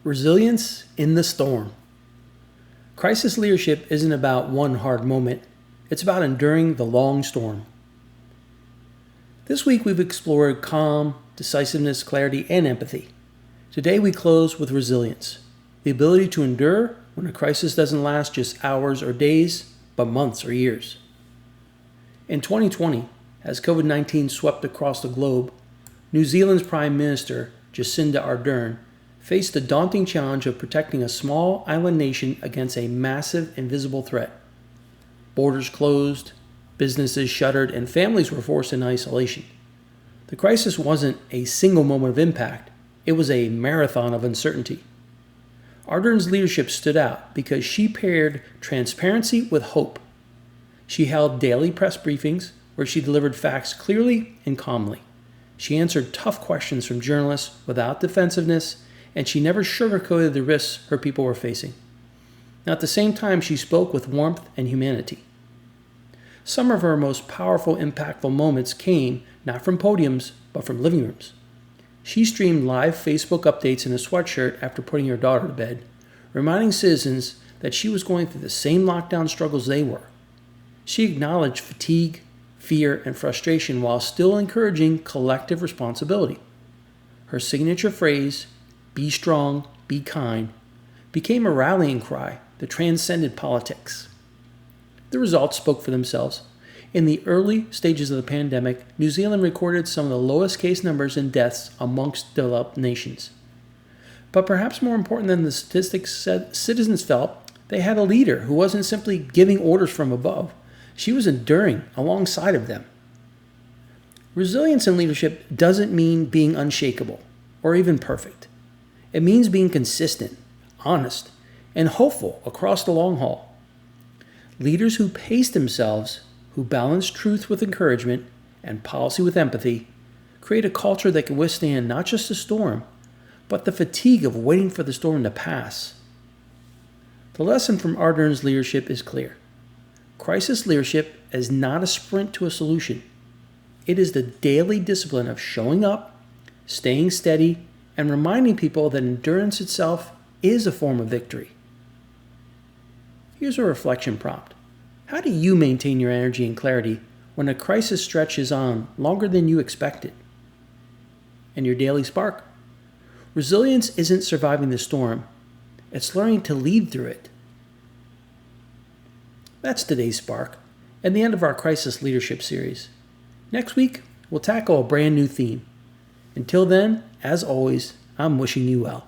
Resilience in the storm. Crisis leadership isn't about one hard moment. It's about enduring the long storm. This week we've explored calm, decisiveness, clarity, and empathy. Today we close with resilience, the ability to endure when a crisis doesn't last just hours or days, but months or years. In 2020, as COVID-19 swept across the globe, New Zealand's Prime Minister, Jacinda Ardern, faced the daunting challenge of protecting a small island nation against a massive invisible threat. Borders closed, businesses shuttered, and families were forced into isolation. The crisis wasn't a single moment of impact, it was a marathon of uncertainty. Ardern's leadership stood out because she paired transparency with hope. She held daily press briefings where she delivered facts clearly and calmly. She answered tough questions from journalists without defensiveness, and she never sugarcoated the risks her people were facing. Now, at the same time, she spoke with warmth and humanity. Some of her most powerful, impactful moments came not from podiums, but from living rooms. She streamed live Facebook updates in a sweatshirt after putting her daughter to bed, reminding citizens that she was going through the same lockdown struggles they were. She acknowledged fatigue, fear, and frustration while still encouraging collective responsibility. Her signature phrase, "Be strong, be kind," became a rallying cry that transcended politics. The results spoke for themselves. In the early stages of the pandemic, New Zealand recorded some of the lowest case numbers and deaths amongst developed nations. But perhaps more important than the statistics said, citizens felt they had a leader who wasn't simply giving orders from above. She was enduring alongside of them. Resilience in leadership doesn't mean being unshakable or even perfect. It means being consistent, honest, and hopeful across the long haul. Leaders who pace themselves, who balance truth with encouragement and policy with empathy, create a culture that can withstand not just the storm, but the fatigue of waiting for the storm to pass. The lesson from Ardern's leadership is clear. Crisis leadership is not a sprint to a solution. It is the daily discipline of showing up, staying steady, and reminding people that endurance itself is a form of victory. Here's a reflection prompt. How do you maintain your energy and clarity when a crisis stretches on longer than you expected? And your daily spark? Resilience isn't surviving the storm. It's learning to lead through it. That's today's spark and the end of our Crisis Leadership series. Next week, we'll tackle a brand new theme. Until then, as always, I'm wishing you well.